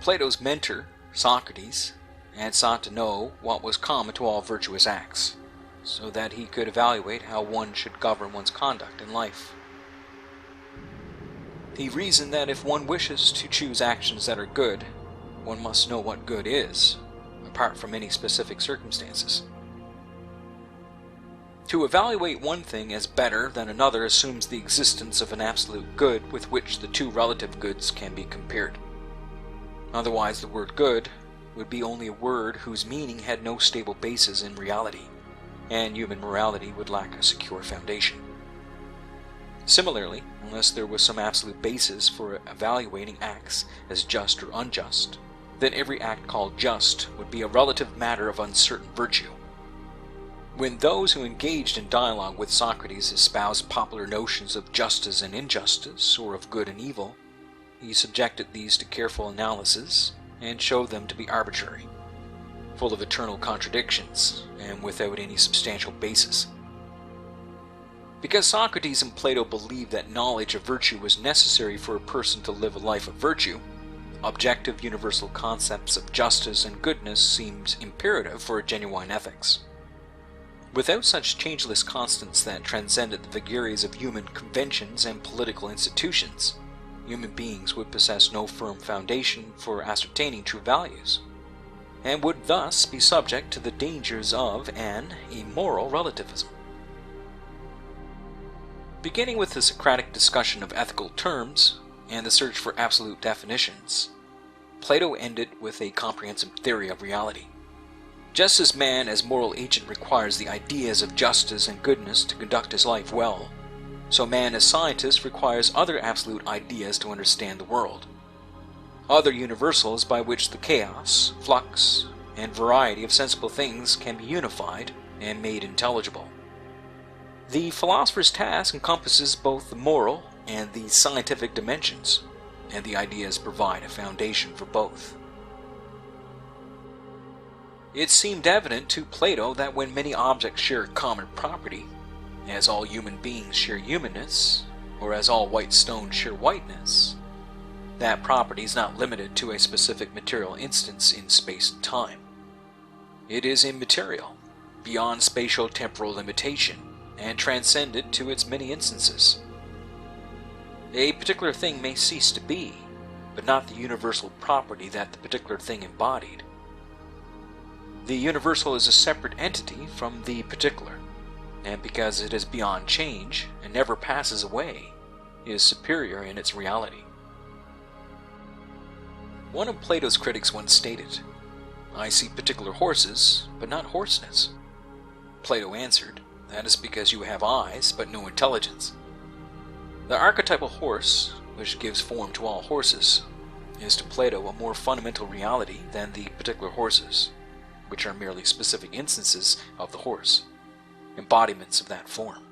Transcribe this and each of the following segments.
Plato's mentor, Socrates, had sought to know what was common to all virtuous acts, so that he could evaluate how one should govern one's conduct in life. He reasoned that if one wishes to choose actions that are good, one must know what good is, apart from any specific circumstances. To evaluate one thing as better than another assumes the existence of an absolute good with which the two relative goods can be compared. Otherwise, the word good would be only a word whose meaning had no stable basis in reality, and human morality would lack a secure foundation. Similarly, unless there was some absolute basis for evaluating acts as just or unjust, then every act called just would be a relative matter of uncertain virtue. When those who engaged in dialogue with Socrates espoused popular notions of justice and injustice, or of good and evil, he subjected these to careful analysis and showed them to be arbitrary, full of eternal contradictions, and without any substantial basis. Because Socrates and Plato believed that knowledge of virtue was necessary for a person to live a life of virtue, objective universal concepts of justice and goodness seemed imperative for a genuine ethics. Without such changeless constants that transcended the vagaries of human conventions and political institutions, human beings would possess no firm foundation for ascertaining true values, and would thus be subject to the dangers of an immoral relativism. Beginning with the Socratic discussion of ethical terms and the search for absolute definitions, Plato ended with a comprehensive theory of reality. Just as man as moral agent requires the ideas of justice and goodness to conduct his life well, so man as scientist requires other absolute ideas to understand the world, other universals by which the chaos, flux, and variety of sensible things can be unified and made intelligible. The philosopher's task encompasses both the moral and the scientific dimensions, and the ideas provide a foundation for both. It seemed evident to Plato that when many objects share a common property, as all human beings share humanness, or as all white stones share whiteness, that property is not limited to a specific material instance in space and time. It is immaterial, beyond spatial-temporal limitation, and transcended to its many instances. A particular thing may cease to be, but not the universal property that the particular thing embodied. The universal is a separate entity from the particular, and because it is beyond change and never passes away, is superior in its reality. One of Plato's critics once stated, "I see particular horses, but not hoarseness." Plato answered, "That is because you have eyes, but no intelligence." The archetypal horse, which gives form to all horses, is to Plato a more fundamental reality than the particular horses, which are merely specific instances of the horse, embodiments of that form.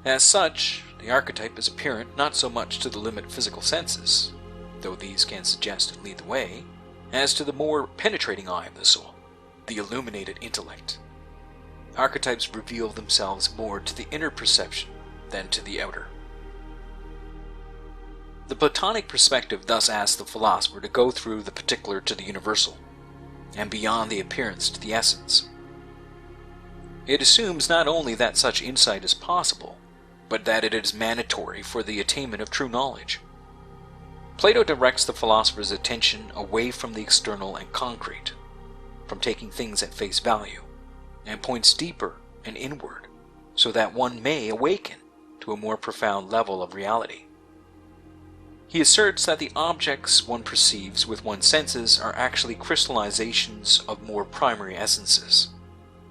As such, the archetype is apparent not so much to the limited physical senses, though these can suggest and lead the way, as to the more penetrating eye of the soul, the illuminated intellect. Archetypes reveal themselves more to the inner perception than to the outer. The Platonic perspective thus asks the philosopher to go through the particular to the universal, and beyond the appearance to the essence. It assumes not only that such insight is possible, but that it is mandatory for the attainment of true knowledge. Plato directs the philosopher's attention away from the external and concrete, from taking things at face value, and points deeper and inward, so that one may awaken to a more profound level of reality. He asserts that the objects one perceives with one's senses are actually crystallizations of more primary essences,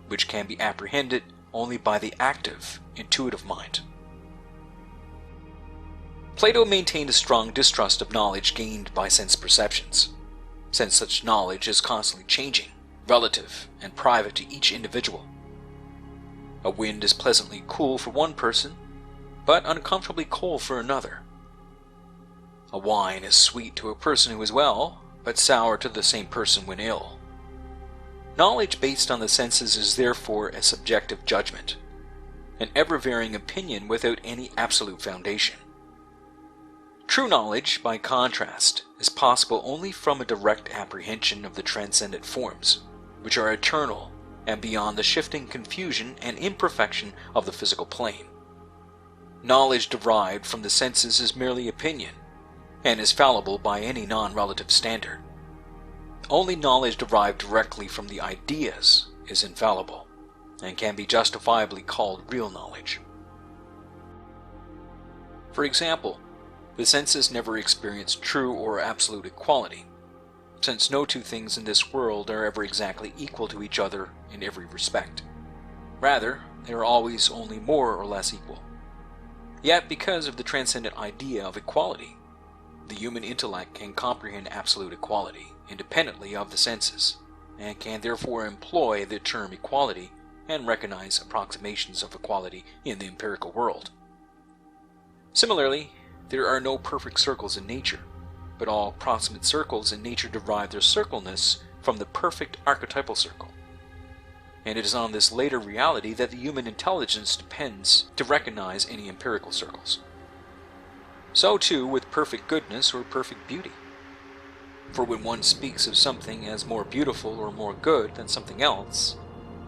which can be apprehended only by the active, intuitive mind. Plato maintained a strong distrust of knowledge gained by sense perceptions, since such knowledge is constantly changing, relative, and private to each individual. A wind is pleasantly cool for one person, but uncomfortably cold for another. A wine is sweet to a person who is well, but sour to the same person when ill. Knowledge based on the senses is therefore a subjective judgment, an ever-varying opinion without any absolute foundation. True knowledge, by contrast, is possible only from a direct apprehension of the transcendent forms, which are eternal and beyond the shifting confusion and imperfection of the physical plane. Knowledge derived from the senses is merely opinion, and is fallible by any non-relative standard. Only knowledge derived directly from the ideas is infallible, and can be justifiably called real knowledge. For example, the senses never experience true or absolute equality, since no two things in this world are ever exactly equal to each other in every respect. Rather, they are always only more or less equal. Yet, because of the transcendent idea of equality, the human intellect can comprehend absolute equality independently of the senses, and can therefore employ the term equality and recognize approximations of equality in the empirical world. Similarly, there are no perfect circles in nature, but all proximate circles in nature derive their circleness from the perfect archetypal circle. And it is on this later reality that the human intelligence depends to recognize any empirical circles. So too with perfect goodness or perfect beauty. For when one speaks of something as more beautiful or more good than something else,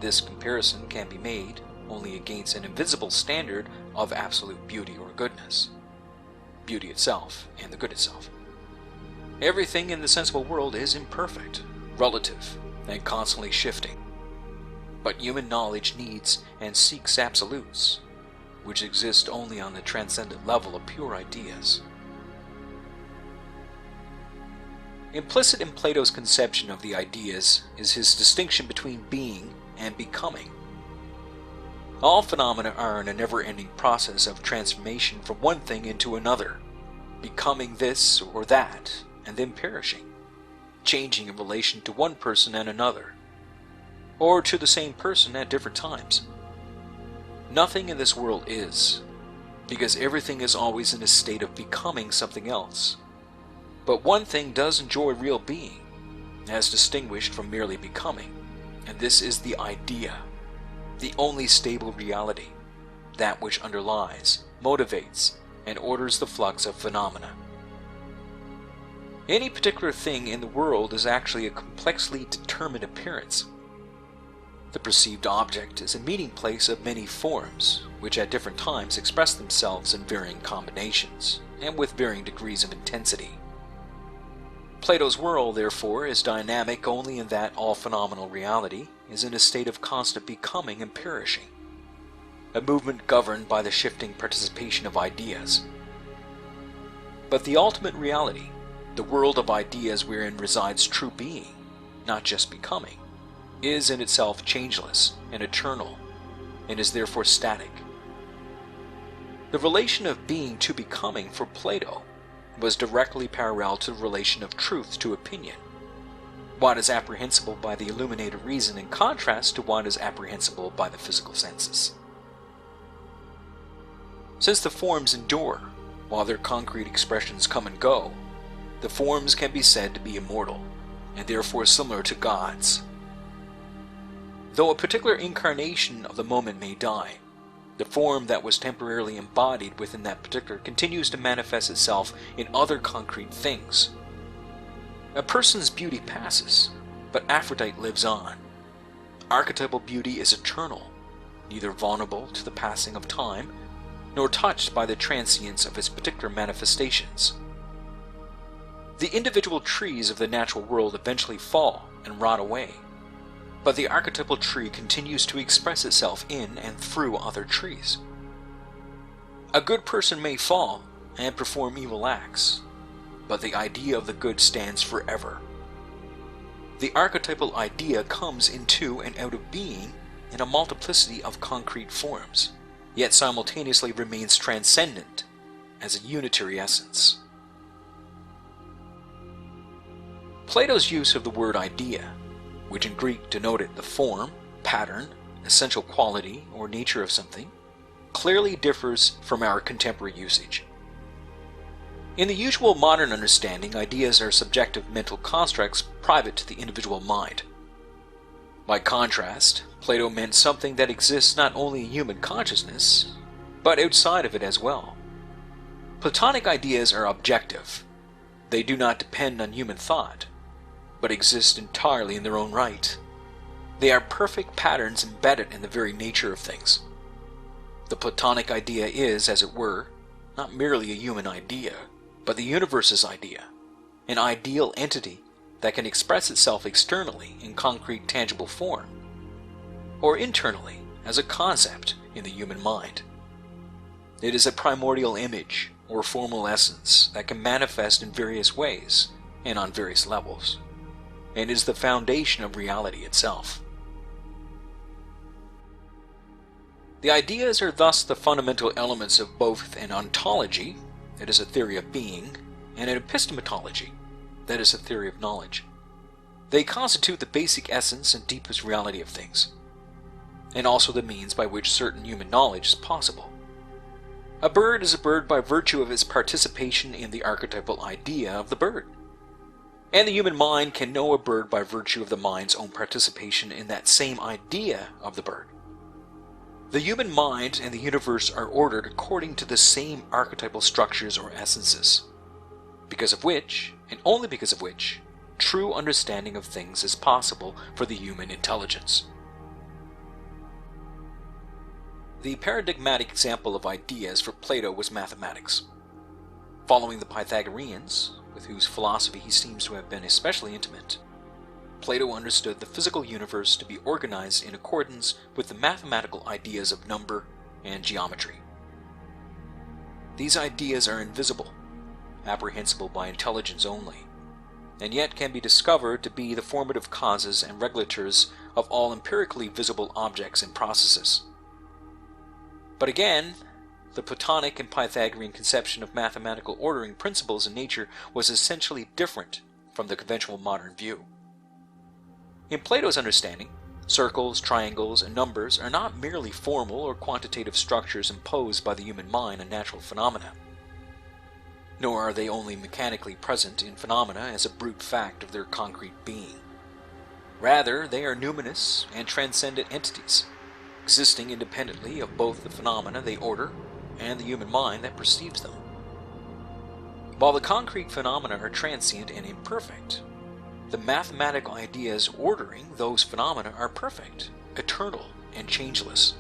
this comparison can be made only against an invisible standard of absolute beauty or goodness. Beauty itself and the good itself. Everything in the sensible world is imperfect, relative, and constantly shifting. But human knowledge needs and seeks absolutes, which exist only on the transcendent level of pure ideas. Implicit in Plato's conception of the ideas is his distinction between being and becoming. All phenomena are in a never-ending process of transformation from one thing into another, becoming this or that, and then perishing, changing in relation to one person and another, or to the same person at different times. Nothing in this world is, because everything is always in a state of becoming something else. But one thing does enjoy real being, as distinguished from merely becoming, and this is the idea, the only stable reality, that which underlies, motivates, and orders the flux of phenomena. Any particular thing in the world is actually a complexly determined appearance. The perceived object is a meeting place of many forms, which at different times express themselves in varying combinations, and with varying degrees of intensity. Plato's world, therefore, is dynamic only in that all phenomenal reality is in a state of constant becoming and perishing, a movement governed by the shifting participation of ideas. But the ultimate reality, the world of ideas wherein resides true being, not just becoming, is in itself changeless and eternal, and is therefore static. The relation of being to becoming for Plato was directly parallel to the relation of truth to opinion. What is apprehensible by the illuminated reason in contrast to what is apprehensible by the physical senses. Since the forms endure, while their concrete expressions come and go, the forms can be said to be immortal, and therefore similar to gods. Though a particular incarnation of the moment may die, the form that was temporarily embodied within that particular continues to manifest itself in other concrete things. A person's beauty passes, but Aphrodite lives on. Archetypal beauty is eternal, neither vulnerable to the passing of time, nor touched by the transience of its particular manifestations. The individual trees of the natural world eventually fall and rot away, but the archetypal tree continues to express itself in and through other trees. A good person may fall and perform evil acts, but the idea of the good stands forever. The archetypal idea comes into and out of being in a multiplicity of concrete forms, yet simultaneously remains transcendent as a unitary essence. Plato's use of the word idea, which in Greek denoted the form, pattern, essential quality, or nature of something, clearly differs from our contemporary usage. In the usual modern understanding, ideas are subjective mental constructs private to the individual mind. By contrast, Plato meant something that exists not only in human consciousness, but outside of it as well. Platonic ideas are objective. They do not depend on human thought, but exist entirely in their own right. They are perfect patterns embedded in the very nature of things. The Platonic idea is, as it were, not merely a human idea, but the universe's idea, an ideal entity that can express itself externally in concrete tangible form, or internally as a concept in the human mind. It is a primordial image or formal essence that can manifest in various ways and on various levels, and is the foundation of reality itself. The ideas are thus the fundamental elements of both an ontology, that is a theory of being, and an epistemology, that is a theory of knowledge. They constitute the basic essence and deepest reality of things, and also the means by which certain human knowledge is possible. A bird is a bird by virtue of its participation in the archetypal idea of the bird, and the human mind can know a bird by virtue of the mind's own participation in that same idea of the bird. The human mind and the universe are ordered according to the same archetypal structures or essences, because of which, and only because of which, true understanding of things is possible for the human intelligence. The paradigmatic example of ideas for Plato was mathematics. Following the Pythagoreans, with whose philosophy he seems to have been especially intimate, Plato understood the physical universe to be organized in accordance with the mathematical ideas of number and geometry. These ideas are invisible, apprehensible by intelligence only, and yet can be discovered to be the formative causes and regulators of all empirically visible objects and processes. But again, the Platonic and Pythagorean conception of mathematical ordering principles in nature was essentially different from the conventional modern view. In Plato's understanding, circles, triangles, and numbers are not merely formal or quantitative structures imposed by the human mind on natural phenomena, nor are they only mechanically present in phenomena as a brute fact of their concrete being. Rather, they are numinous and transcendent entities, existing independently of both the phenomena they order and the human mind that perceives them. While the concrete phenomena are transient and imperfect, the mathematical ideas ordering those phenomena are perfect, eternal, and changeless.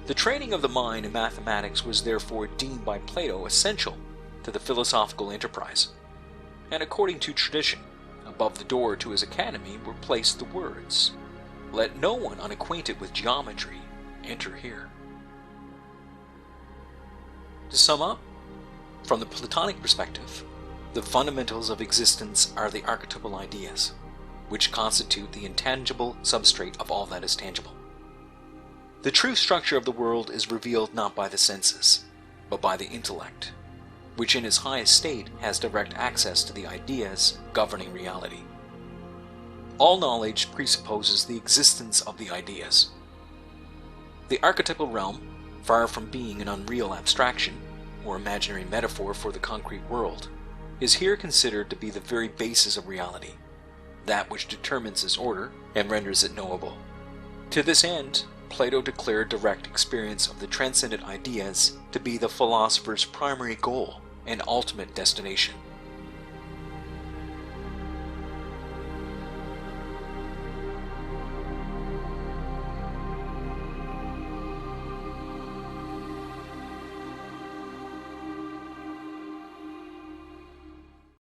The training of the mind in mathematics was therefore deemed by Plato essential to the philosophical enterprise, and according to tradition, above the door to his academy were placed the words, "Let no one unacquainted with geometry enter here." To sum up, from the Platonic perspective, the fundamentals of existence are the archetypal ideas, which constitute the intangible substrate of all that is tangible. The true structure of the world is revealed not by the senses, but by the intellect, which in its highest state has direct access to the ideas governing reality. All knowledge presupposes the existence of the ideas. The archetypal realm, far from being an unreal abstraction, or imaginary metaphor for the concrete world, is here considered to be the very basis of reality, that which determines its order and renders it knowable. To this end, Plato declared direct experience of the transcendent ideas to be the philosopher's primary goal and ultimate destination.